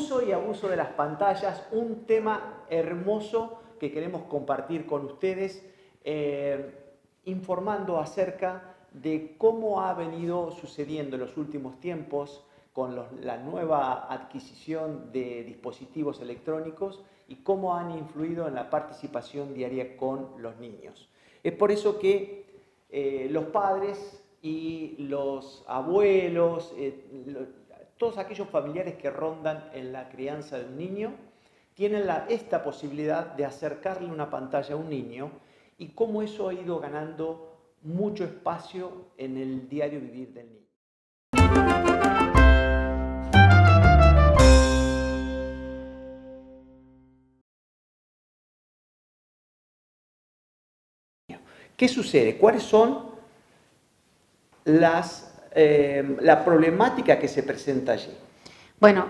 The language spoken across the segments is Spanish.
Uso y abuso de las pantallas, un tema hermoso que queremos compartir con ustedes, informando acerca de cómo ha venido sucediendo en los últimos tiempos con la nueva adquisición de dispositivos electrónicos y cómo han influido en la participación diaria con los niños. Es por eso que los padres y los abuelos, todos aquellos familiares que rondan en la crianza de un niño, tienen esta posibilidad de acercarle una pantalla a un niño y cómo eso ha ido ganando mucho espacio en el diario vivir del niño. ¿Qué sucede? ¿Cuáles son la problemática que se presenta allí? Bueno,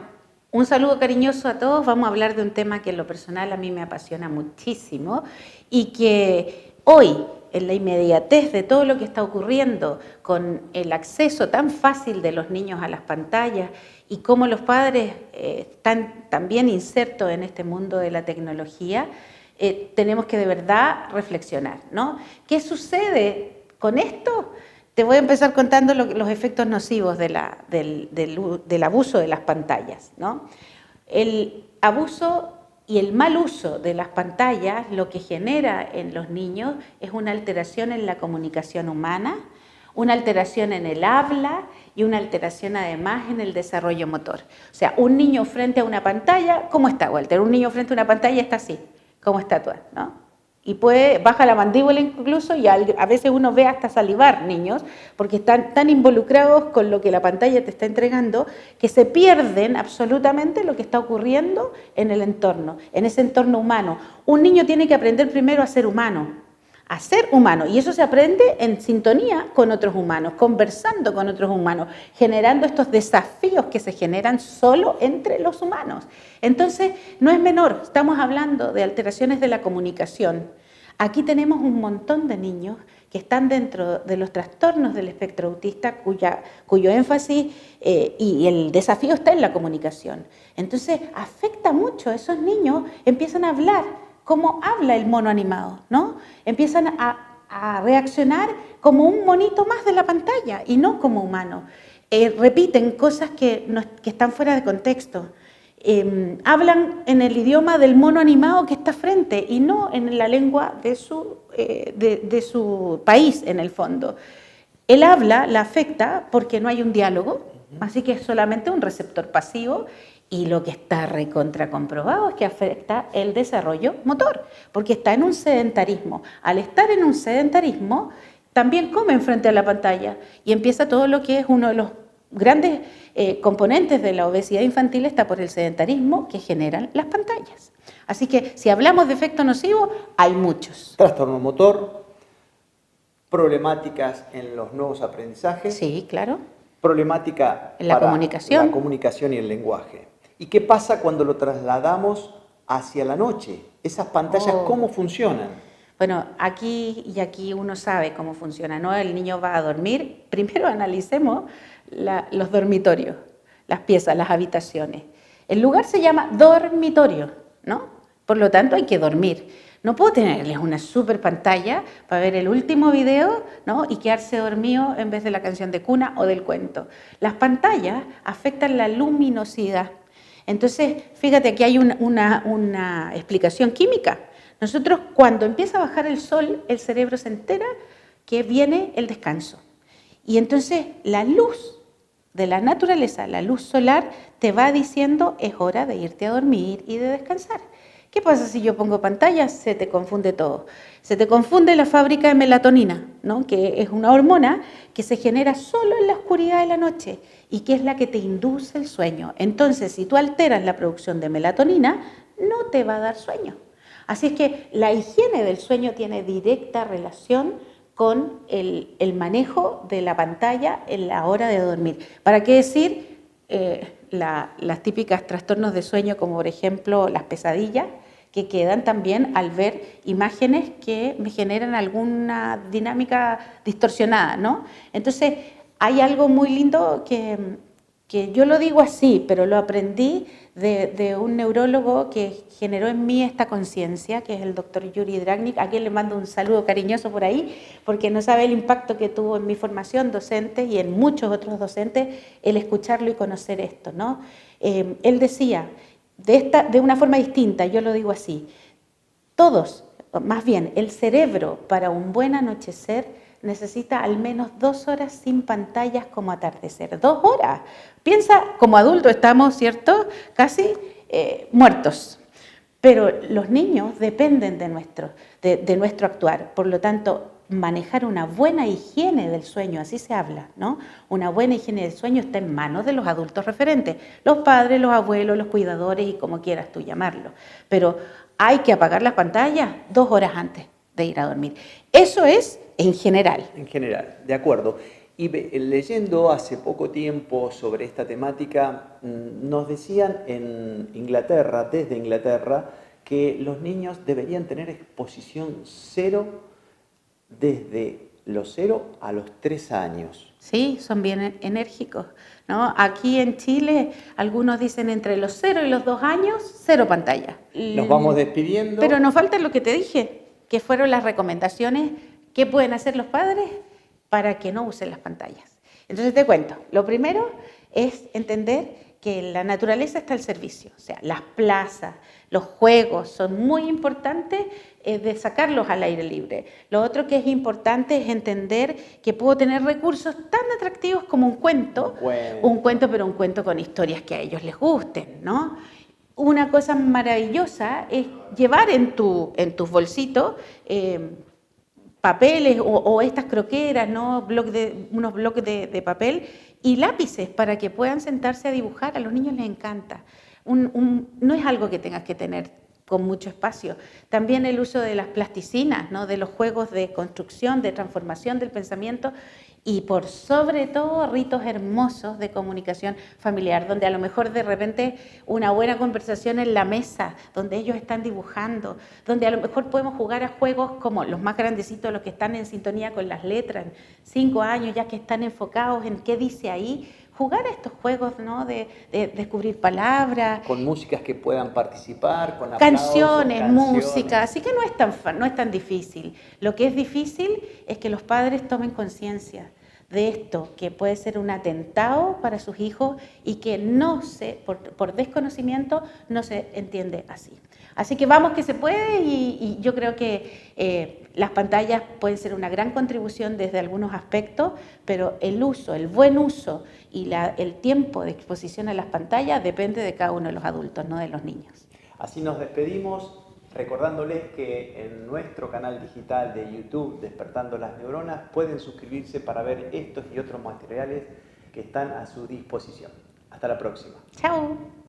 un saludo cariñoso a todos. Vamos a hablar de un tema que en lo personal a mí me apasiona muchísimo y que hoy, en la inmediatez de todo lo que está ocurriendo con el acceso tan fácil de los niños a las pantallas y cómo los padres están también insertos en este mundo de la tecnología, tenemos que de verdad reflexionar, ¿no? ¿Qué sucede con esto? Te voy a empezar contando los efectos nocivos del abuso de las pantallas, ¿no? El abuso y el mal uso de las pantallas lo que genera en los niños es una alteración en la comunicación humana, una alteración en el habla y una alteración además en el desarrollo motor. O sea, un niño frente a una pantalla, ¿cómo está, Walter? Un niño frente a una pantalla está así, como estatua, ¿no? Y baja la mandíbula incluso y a veces uno ve hasta salivar niños porque están tan involucrados con lo que la pantalla te está entregando que se pierden absolutamente lo que está ocurriendo en el entorno, en ese entorno humano. Un niño tiene que aprender primero a ser humano, y eso se aprende en sintonía con otros humanos, conversando con otros humanos, generando estos desafíos que se generan solo entre los humanos. Entonces, no es menor, estamos hablando de alteraciones de la comunicación. Aquí tenemos un montón de niños que están dentro de los trastornos del espectro autista cuyo énfasis y el desafío está en la comunicación. Entonces, afecta mucho a esos niños, empiezan a hablar como habla el mono animado, ¿no? Empiezan a reaccionar como un monito más de la pantalla y no como humano. Repiten cosas que están fuera de contexto. Hablan en el idioma del mono animado que está frente y no en la lengua de su país, en el fondo. El habla la afecta porque no hay un diálogo, así que es solamente un receptor pasivo. Y lo que está recontra comprobado es que afecta el desarrollo motor, porque está en un sedentarismo. Al estar en un sedentarismo, también comen frente a la pantalla y empieza todo lo que es uno de los grandes componentes de la obesidad infantil, está por el sedentarismo que generan las pantallas. Así que si hablamos de efecto nocivo, hay muchos. Trastorno motor, problemáticas en los nuevos aprendizajes. Sí, claro. Problemática en la comunicación. La comunicación y el lenguaje. ¿Y qué pasa cuando lo trasladamos hacia la noche? ¿Esas pantallas cómo funcionan? Bueno, aquí uno sabe cómo funciona, ¿no? El niño va a dormir. Primero analicemos los dormitorios, las piezas, las habitaciones. El lugar se llama dormitorio, ¿no? Por lo tanto, hay que dormir. No puedo tenerles una super pantalla para ver el último video, ¿no? Y quedarse dormido en vez de la canción de cuna o del cuento. Las pantallas afectan la luminosidad. Entonces, fíjate, aquí hay una explicación química. Nosotros, cuando empieza a bajar el sol, el cerebro se entera que viene el descanso. Y entonces, la luz de la naturaleza, la luz solar, te va diciendo es hora de irte a dormir y de descansar. ¿Qué pasa si yo pongo pantallas? Se te confunde todo. Se te confunde la fábrica de melatonina, ¿no? Que es una hormona que se genera solo en la oscuridad de la noche y que es la que te induce el sueño. Entonces, si tú alteras la producción de melatonina, no te va a dar sueño. Así es que la higiene del sueño tiene directa relación con el manejo de la pantalla en la hora de dormir. ¿Para qué decir las típicas trastornos de sueño, como por ejemplo las pesadillas, que quedan también al ver imágenes que me generan alguna dinámica distorsionada, ¿no? Entonces, hay algo muy lindo que que yo lo digo así, pero lo aprendí de un neurólogo que generó en mí esta conciencia, que es el doctor Yuri Dragnik, a quien le mando un saludo cariñoso por ahí, porque no sabe el impacto que tuvo en mi formación docente y en muchos otros docentes el escucharlo y conocer esto, ¿no? Él decía, de una forma distinta, yo lo digo así, todos, más bien el cerebro para un buen anochecer necesita al menos 2 horas sin pantallas como atardecer. 2 horas. Piensa, como adultos estamos, ¿cierto? Casi muertos. Pero los niños dependen de nuestro actuar. Por lo tanto, manejar una buena higiene del sueño, así se habla, ¿no? Una buena higiene del sueño está en manos de los adultos referentes, los padres, los abuelos, los cuidadores y como quieras tú llamarlo. Pero hay que apagar las pantallas 2 horas antes de ir a dormir. Eso es en general. En general, de acuerdo. Y leyendo hace poco tiempo sobre esta temática, nos decían en Inglaterra, desde Inglaterra, que los niños deberían tener exposición cero desde los 0 a los 3 años. Sí, son bien enérgicos, ¿no? Aquí en Chile, algunos dicen entre los 0 y los 2 años, 0 pantalla. Nos vamos despidiendo. Pero nos falta lo que te dije, que fueron las recomendaciones que pueden hacer los padres para que no usen las pantallas. Entonces te cuento, lo primero es entender que la naturaleza está al servicio, o sea, las plazas, los juegos son muy importantes de sacarlos al aire libre. Lo otro que es importante es entender que puedo tener recursos tan atractivos como un cuento, pero un cuento con historias que a ellos les gusten, ¿no? Una cosa maravillosa es llevar en tus bolsitos papeles o estas croqueras, ¿no? Unos bloques de papel y lápices para que puedan sentarse a dibujar. A los niños les encanta. No es algo que tengas que tener con mucho espacio. También el uso de las plasticinas, ¿no? De los juegos de construcción, de transformación del pensamiento y por sobre todo ritos hermosos de comunicación familiar, donde a lo mejor de repente una buena conversación en la mesa, donde ellos están dibujando, donde a lo mejor podemos jugar a juegos como los más grandecitos, los que están en sintonía con las letras, 5 años ya que están enfocados en qué dice ahí, jugar a estos juegos, ¿no? de descubrir palabras. Con músicas que puedan participar, con Canciones, aplausos, música, así que no es tan difícil. Lo que es difícil es que los padres tomen conciencia de esto, que puede ser un atentado para sus hijos y que por desconocimiento no se entiende así. Así que vamos que se puede y yo creo que las pantallas pueden ser una gran contribución desde algunos aspectos, pero el buen uso y el tiempo de exposición a las pantallas depende de cada uno de los adultos, no de los niños. Así nos despedimos, recordándoles que en nuestro canal digital de YouTube, Despertando las Neuronas, pueden suscribirse para ver estos y otros materiales que están a su disposición. Hasta la próxima. Chao.